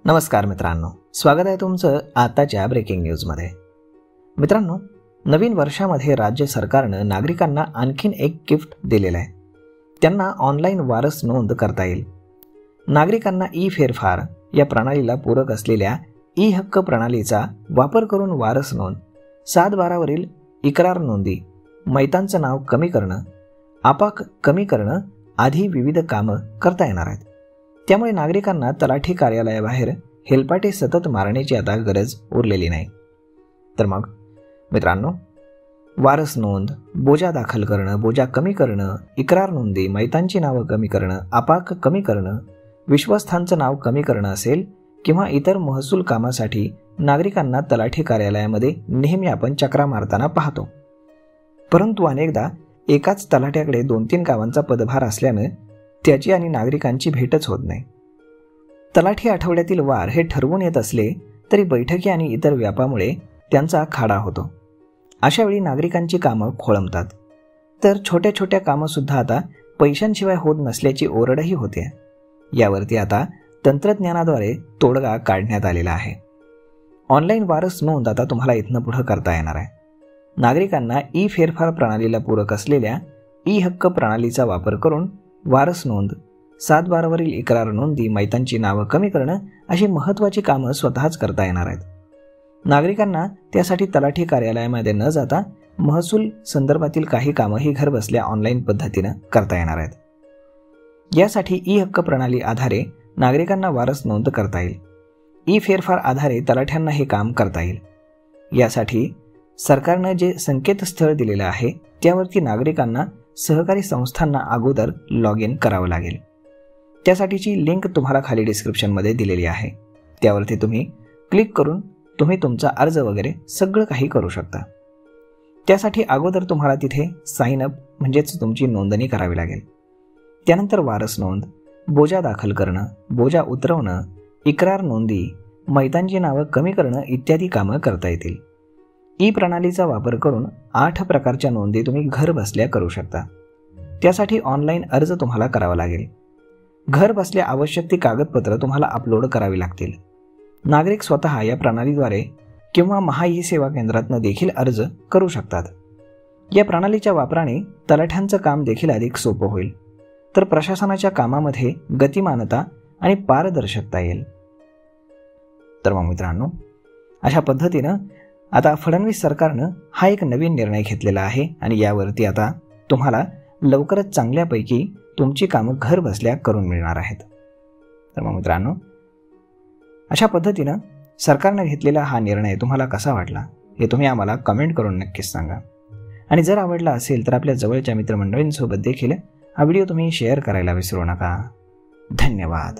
नमस्कार मित्रांनो, स्वागत आहे तुमचं आताच्या ब्रेकिंग न्यूजमध्ये। मित्रांनो, नवीन वर्षामध्ये राज्य सरकारनं नागरिकांना आणखीन एक गिफ्ट दिलेलं आहे। त्यांना ऑनलाईन वारस नोंद करता येईल। नागरिकांना ई फेरफार या प्रणालीला पूरक असलेल्या ई हक्क प्रणालीचा वापर करून वारस नोंद, 7/12 वरील इक्रार नोंदी, मैतांचं नाव कमी करणं, आपाक कमी करणं आदी विविध कामं करता येणार आहेत। त्यामुळे नागरिकांना तलाठी कार्यालयाबाहेर हेलपाटे सतत मारण्याची आता गरज उरलेली नाही। तर मग मित्रांनो, वारस नोंद, बोजा दाखल करणं, बोजा कमी करणं, इक्रार नोंदी, मैतांची नावं कमी करणं, आपाक कमी करणं, विश्वस्थांचं नाव कमी करणं असेल किंवा इतर महसूल कामासाठी नागरिकांना तलाठी कार्यालयामध्ये नेहमी आपण चक्रा मारताना पाहतो। परंतु अनेकदा एकाच तलाठ्याकडे 2-3 गावांचा पदभार असल्यानं त्याची आणि नागरिकांची भेटच होत नाही। तलाठी आठवड्यातील वार हे ठरवून येत असले तरी बैठकी आणि इतर व्यापामुळे त्यांचा खाडा होतो। अशा वेळी नागरिकांची कामं खोळंबतात, तर छोट्या छोट्या कामंसुद्धा आता पैशांशिवाय होत नसल्याची ओरडही होते। यावरती आता तंत्रज्ञानाद्वारे तोडगा काढण्यात आलेला आहे। ऑनलाईन वारस नोंद आता तुम्हाला इथनं पुढं करता येणार आहे। नागरिकांना ई फेरफार प्रणालीला पूरक असलेल्या ई हक्क प्रणालीचा वापर करून वारस नोंद, 7/12 वरील इक्रार नोंदी, मैतांची नावं कमी करणं अशी महत्त्वाची कामं स्वतःच करता येणार आहेत। नागरिकांना त्यासाठी तलाठी कार्यालयामध्ये न जाता महसूल संदर्भातील काही कामंही घरबसल्या ऑनलाईन पद्धतीनं करता येणार आहेत। यासाठी ई हक्क प्रणाली आधारे नागरिकांना वारस नोंद करता येईल। ई फेरफार आधारे तलाठ्यांना हे काम करता येईल। यासाठी सरकारनं जे संकेतस्थळ दिलेलं आहे त्यावरती नागरिकांना सहकारी संस्थांना अगोदर लॉग इन करावं लागेल। त्यासाठीची लिंक तुम्हाला खाली डिस्क्रिप्शनमध्ये दिलेली आहे। त्यावरती तुम्ही क्लिक करून तुम्ही तुमचा अर्ज वगैरे सगळं काही करू शकता। त्यासाठी अगोदर तुम्हाला तिथे साइन अप म्हणजेच तुमची नोंदणी करावी लागेल। त्यानंतर वारस नोंद, बोजा दाखल करणं, बोजा उतरवणं, इक्रार नोंदी, मैतांची नावं कमी करणं इत्यादी कामं करता येतील। ई प्रणालीचा वापर करून 8 प्रकारच्या नोंदी तुम्ही घर बसल्या करू शकता। त्यासाठी ऑनलाईन अर्ज तुम्हाला करावा लागेल। घर बसल्या आवश्यक ती कागदपत्र तुम्हाला अपलोड करावी लागतील। नागरिक स्वतः या प्रणालीद्वारे किंवा महा ई सेवा केंद्रातून देखील अर्ज करू शकतात। या प्रणालीच्या वापराने तलाठ्यांचं काम देखील अधिक सोपं होईल, तर प्रशासनाच्या कामामध्ये गतिमानता आणि पारदर्शकता येईल। तर मग मित्रांनो, अशा पद्धतीनं आता फडणवीस सरकारनं हा एक नवीन निर्णय घेतलेला आहे आणि यावरती आता तुम्हाला लवकरच चांगल्यापैकी तुमची कामं घर बसल्या करून मिळणार आहेत। तर मग मित्रांनो, अशा पद्धतीनं सरकारनं घेतलेला हा निर्णय तुम्हाला कसा वाटला हे तुम्ही आम्हाला कमेंट करून नक्कीच सांगा। आणि जर आवडला असेल तर आपल्या जवळच्या मित्रमंडळींसोबत देखील हा व्हिडिओ तुम्ही शेअर करायला विसरू नका। धन्यवाद।